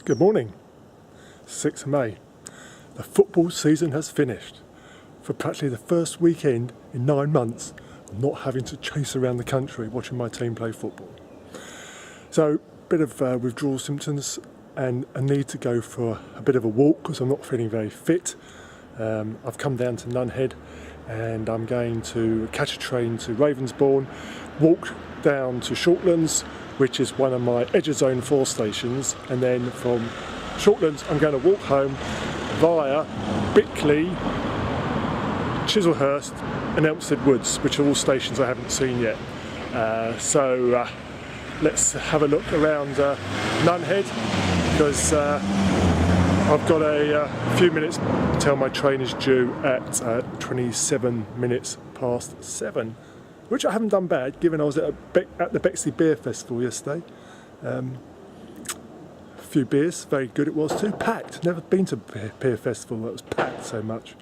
Good morning, 6th of May. The football season has finished. For practically the first weekend in 9 months, I'm not having to chase around the country watching my team play football. So, a bit of withdrawal symptoms and a need to go for a bit of a walk because I'm not feeling very fit. I've come down to Nunhead and I'm going to catch a train to Ravensbourne, walk down to Shortlands, which is one of my Edge of Zone 4 stations, and then from Shortlands I'm going to walk home via Bickley, Chislehurst and Elmstead Woods, which are all stations I haven't seen yet. So let's have a look around Nunhead, because I've got a few minutes until my train is due at 27 minutes past 7. Which I haven't done bad, given I was at the Bickley Beer Festival yesterday. A few beers, very good it was too. Packed, never been to a beer festival that was packed so much.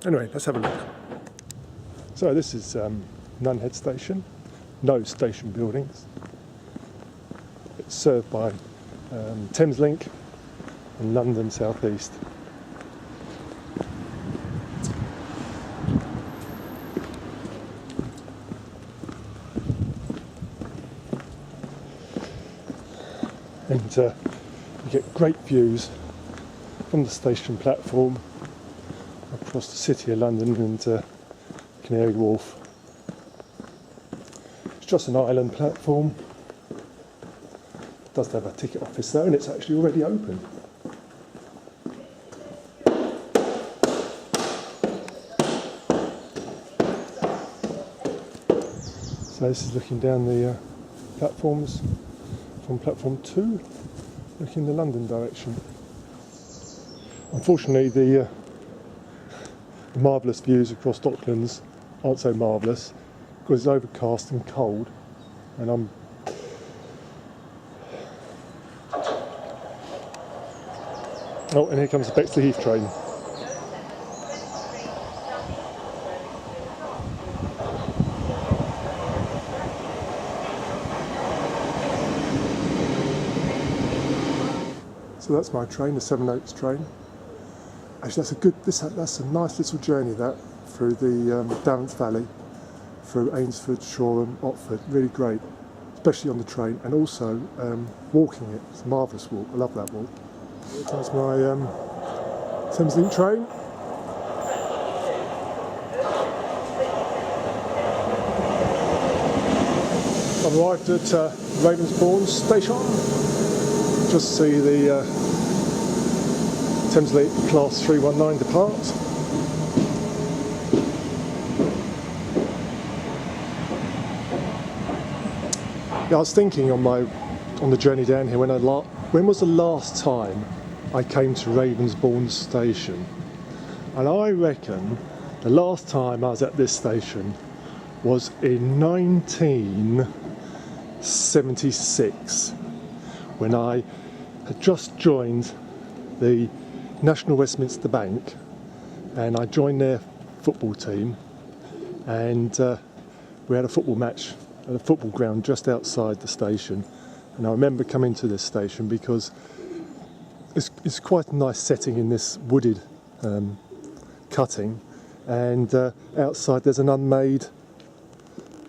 Anyway, let's have a look. So this is Nunhead Station, no station buildings. It's served by Thameslink and London South East. And you get great views from the station platform across the City of London and Canary Wharf. It's just an island platform. It does have a ticket office though, and it's actually already open. So this is looking down the platforms. On platform 2, looking in the London direction. Unfortunately, the marvellous views across Docklands aren't so marvellous because it's overcast and cold, and oh, and here comes the Bexley Heath train. So that's my train, the Seven Oaks train. Actually, that's a nice little journey that through the Davent's Valley, through Ainsford, Shoreham, Otford. Really great, especially on the train, and also walking it. It's a marvellous walk. I love that walk. Here comes my Thameslink train. I've arrived at Ravensbourne station. Just see the Thameslink Class 319 depart. Yeah, I was thinking on the journey down here when was the last time I came to Ravensbourne station, and I reckon the last time I was at this station was in 1976. When I had just joined the National Westminster Bank, and I joined their football team, and we had a football match at a football ground just outside the station. And I remember coming to this station because it's quite a nice setting in this wooded cutting, and outside there's an unmade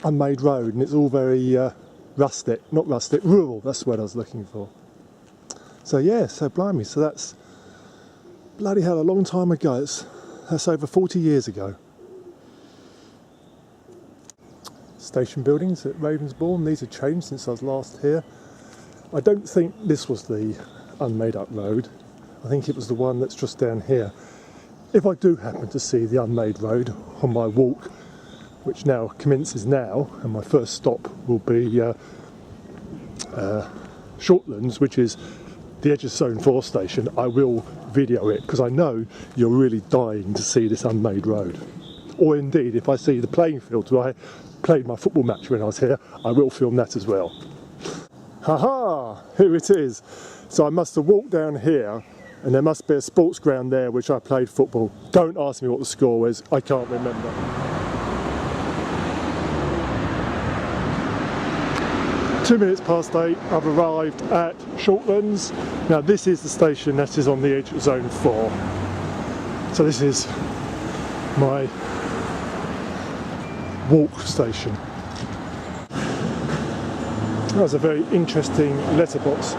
road, and it's all very rural, that's what I was looking for. So yeah, so blimey, so that's bloody hell a long time ago. That's over 40 years ago. Station buildings at Ravensbourne, these have changed since I was last here. I don't think this was the unmade up road. I think it was the one that's just down here. If I do happen to see the unmade road on my walk, which now commences now, and my first stop will be Shortlands, which is the Edge of Zone 4 station, I will video it because I know you're really dying to see this unmade road. Or indeed, if I see the playing field where I played my football match when I was here, I will film that as well. Haha! Here it is. So I must have walked down here, and there must be a sports ground there which I played football. Don't ask me what the score was, I can't remember. 2 minutes past 8, I've arrived at Shortlands. Now this is the station that is on the edge of Zone 4. So this is my walk station. There's a very interesting letterbox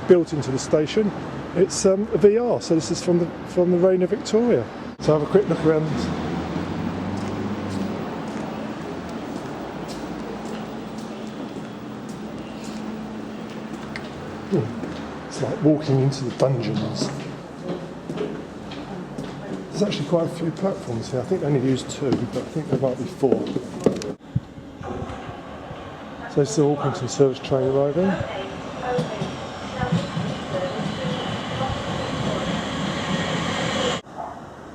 built into the station. It's a VR, so this is from the reign of Victoria. So have a quick look around. It's like walking into the dungeons. There's actually quite a few platforms here. I think they only use 2, but I think there might be 4. So this is the Ravensbourne Service train arriving.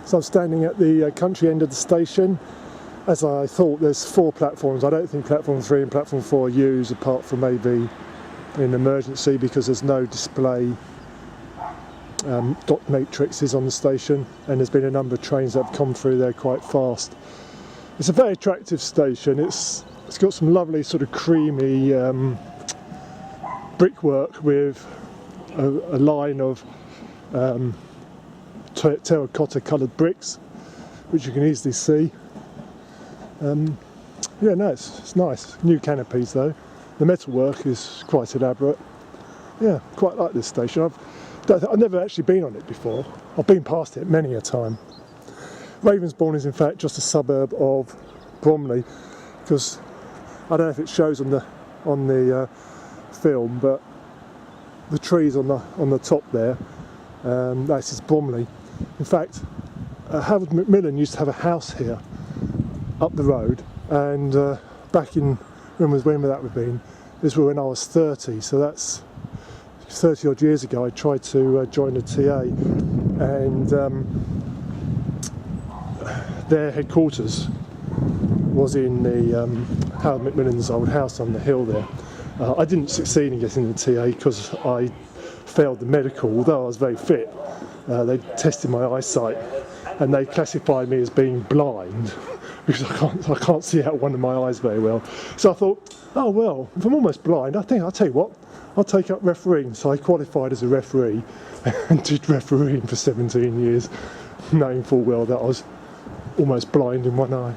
So I'm standing at the country end of the station. As I thought, there's 4 platforms. I don't think platform 3 and platform 4 are used, apart from maybe in emergency, because there's no display dot matrices on the station, and there's been a number of trains that have come through there quite fast. It's a very attractive station. It's got some lovely sort of creamy brickwork with a line of terracotta coloured bricks, which you can easily see. Yeah, no, it's nice. New canopies though. The metalwork is quite elaborate. Yeah, quite like this station. I've never actually been on it before. I've been past it many a time. Ravensbourne is in fact just a suburb of Bromley, because I don't know if it shows on the film, but the trees on the top there, that is Bromley. In fact, Harold Macmillan used to have a house here up the road, and back in when would that have been? This was when I was 30, so that's 30 odd years ago. I tried to join the TA, and their headquarters was in the Harold Macmillan's old house on the hill there. I didn't succeed in getting the TA because I failed the medical, although I was very fit. They tested my eyesight and they classified me as being blind because I can't see out one of my eyes very well. So I thought, oh well, if I'm almost blind, I'll tell you what, I'll take up refereeing. So I qualified as a referee and did refereeing for 17 years, knowing full well that I was almost blind in one eye.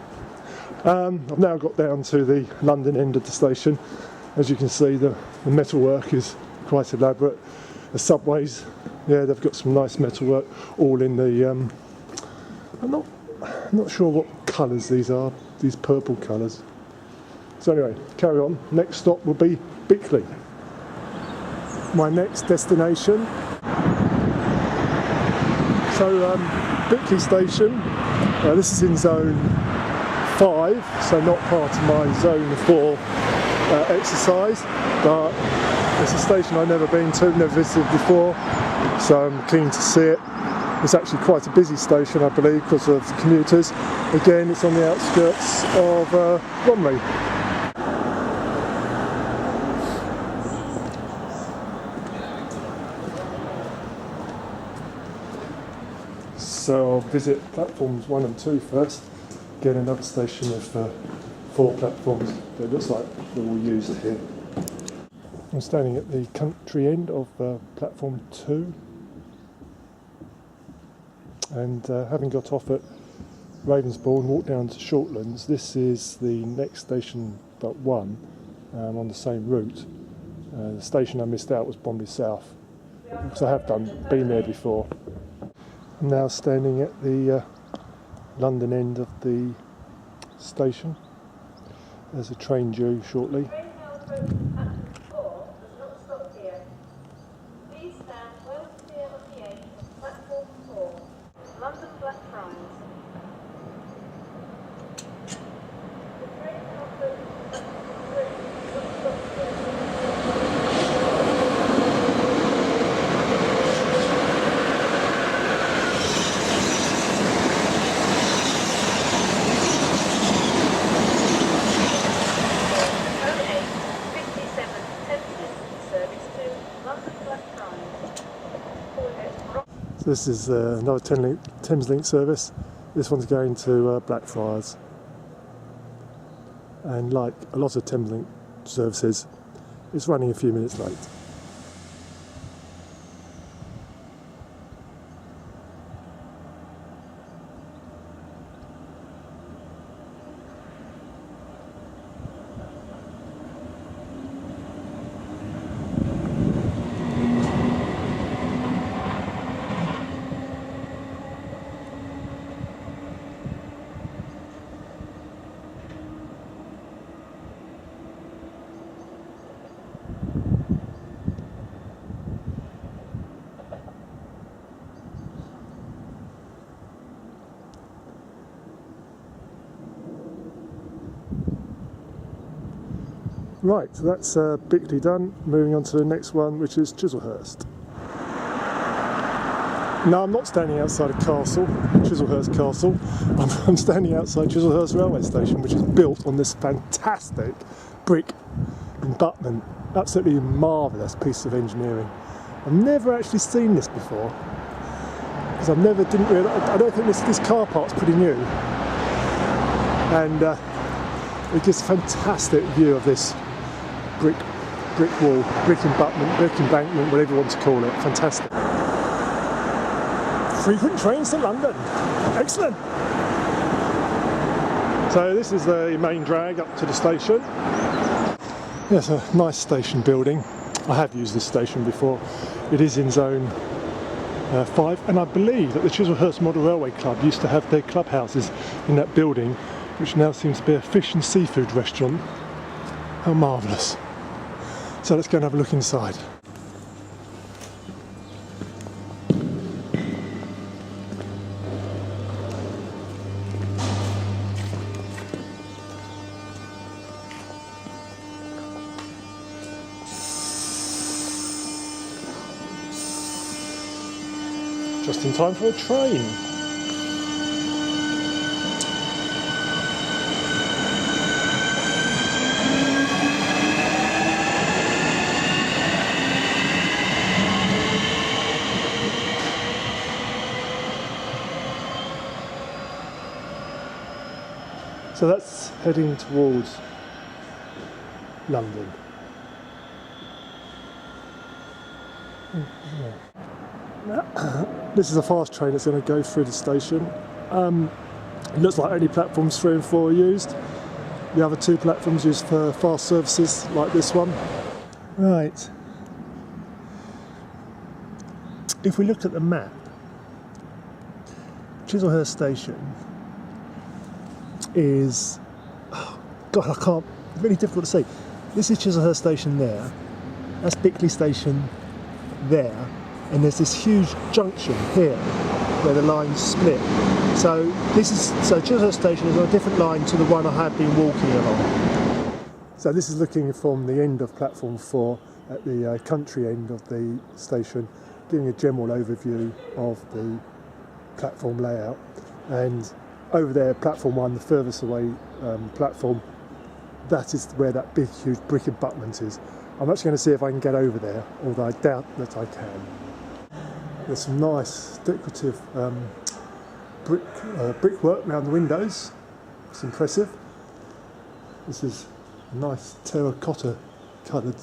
I've now got down to the London end of the station. As you can see, the metalwork is quite elaborate. The subways, yeah, they've got some nice metalwork, all in the, I'm not sure what colours these are, these purple colours. So anyway, carry on. Next stop will be Bickley. My next destination. So Bickley station, this is in zone 5, so not part of my zone 4 exercise, but it's a station I've never been to, never visited before, so I'm keen to see it. It's actually quite a busy station, I believe, because of commuters. Again, it's on the outskirts of Bromley. So I'll visit platforms 1 and 2 first. Again, another station of 4 platforms, but it looks like they're all used here. I'm standing at the country end of platform 2, and having got off at Ravensbourne, walked down to Shortlands. This is the next station but 1 on the same route. The station I missed out was Bromley South, because I have been there before. I'm now standing at the London end of the station. There's a train due shortly. This is another Thameslink service. This one's going to Blackfriars. And like a lot of Thameslink services, it's running a few minutes late. Right, so that's Bickley done. Moving on to the next one, which is Chislehurst. No, I'm not standing outside a castle, Chislehurst Castle. I'm standing outside Chislehurst railway station, which is built on this fantastic brick embutment. Absolutely marvellous piece of engineering. I've never actually seen this before, because I don't think this car park's pretty new. And it gives a fantastic view of this brick wall, brick embutment, brick embankment, whatever you want to call it. Fantastic. Frequent trains to London. Excellent. So this is the main drag up to the station. Yes, a nice station building. I have used this station before. It is in zone 5, and I believe that the Chislehurst Model Railway Club used to have their clubhouses in that building, which now seems to be a fish and seafood restaurant. How marvellous. So let's go and have a look inside. Just in time for a train. So that's heading towards London. This is a fast train that's going to go through the station. It looks like only platforms 3 and 4 are used. The other 2 platforms used for fast services like this one. Right. If we look at the map, Chislehurst Station is, oh God, I can't, really difficult to say. This is Chislehurst Station there, that's Bickley Station there, and there's this huge junction here where the lines split. So Chislehurst Station is on a different line to the one I have been walking along. So this is looking from the end of platform 4 at the country end of the station, giving a general overview of the platform layout. And over there, platform 1, the furthest away platform, that is where that big huge brick abutment is. I'm actually going to see if I can get over there, although I doubt that I can. There's some nice decorative brickwork around the windows. It's impressive. This is a nice terracotta coloured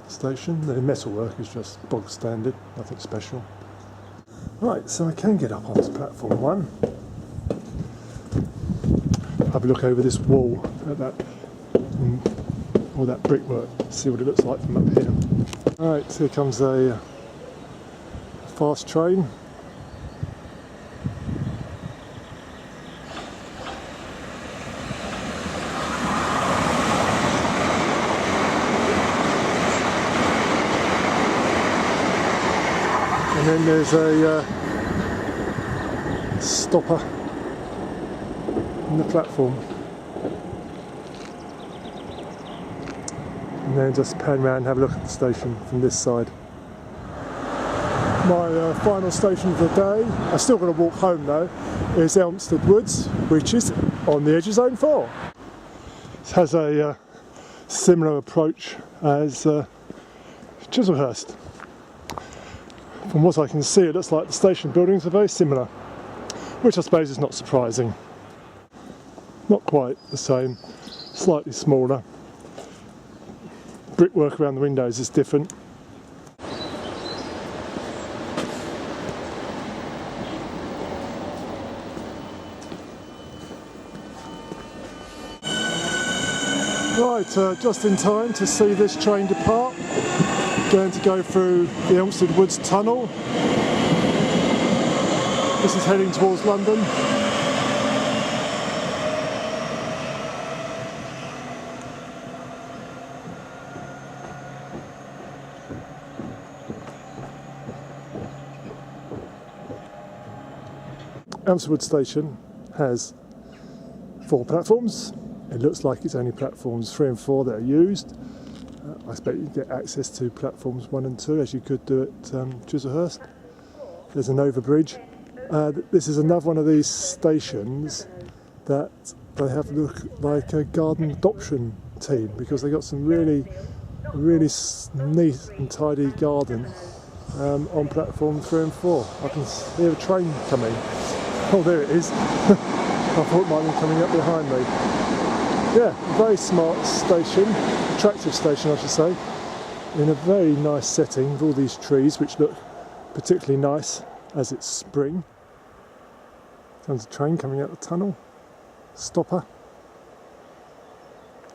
station. The metalwork is just bog standard, nothing special. Right, so I can get up onto platform 1. Have a look over this wall at that, all that brickwork, see what it looks like from up here. Alright, here comes a fast train. And then there's a stopper in the platform. And then just pan around and have a look at the station from this side. My final station of the day, I've still got to walk home though, is Elmstead Woods, which is on the edge of Zone 4. It has a similar approach as Chislehurst. From what I can see, it looks like the station buildings are very similar, which I suppose is not surprising. Not quite the same, slightly smaller. Brickwork around the windows is different. Right, just in time to see this train depart. Going to go through the Elmstead Woods tunnel. This is heading towards London. Elmstead Woods station has 4 platforms, It looks like it's only platforms 3 and 4 that are used. I expect you can get access to platforms 1 and 2 as you could do at Chislehurst. There's an overbridge. This is another one of these stations that they have look like a garden adoption team, because they got some really neat and tidy garden on platform 3 and 4. I can hear a train coming. Oh, there it is. I thought it might have been coming up behind me. Yeah, very smart station, attractive station I should say, in a very nice setting with all these trees which look particularly nice as it's spring. There's a train coming out the tunnel, stopper.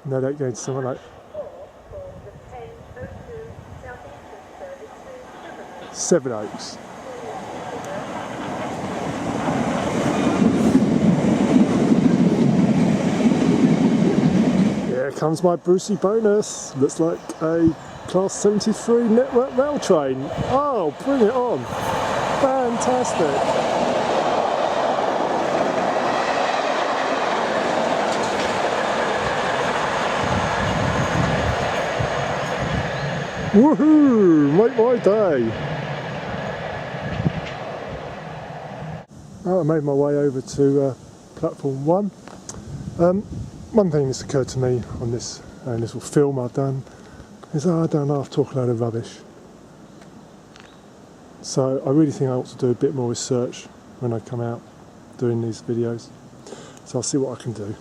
No doubt going to somewhere like Sevenoaks. Here comes my Brucey bonus. Looks like a Class 73 Network Rail train. Oh, bring it on! Fantastic! Woohoo! Make my day! I made my way over to platform 1. One thing that's occurred to me on this little film I've done is I don't know, I've talked a load of rubbish. So I really think I ought to do a bit more research when I come out doing these videos. So I'll see what I can do.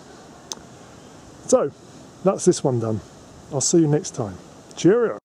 So, that's this one done. I'll see you next time. Cheerio!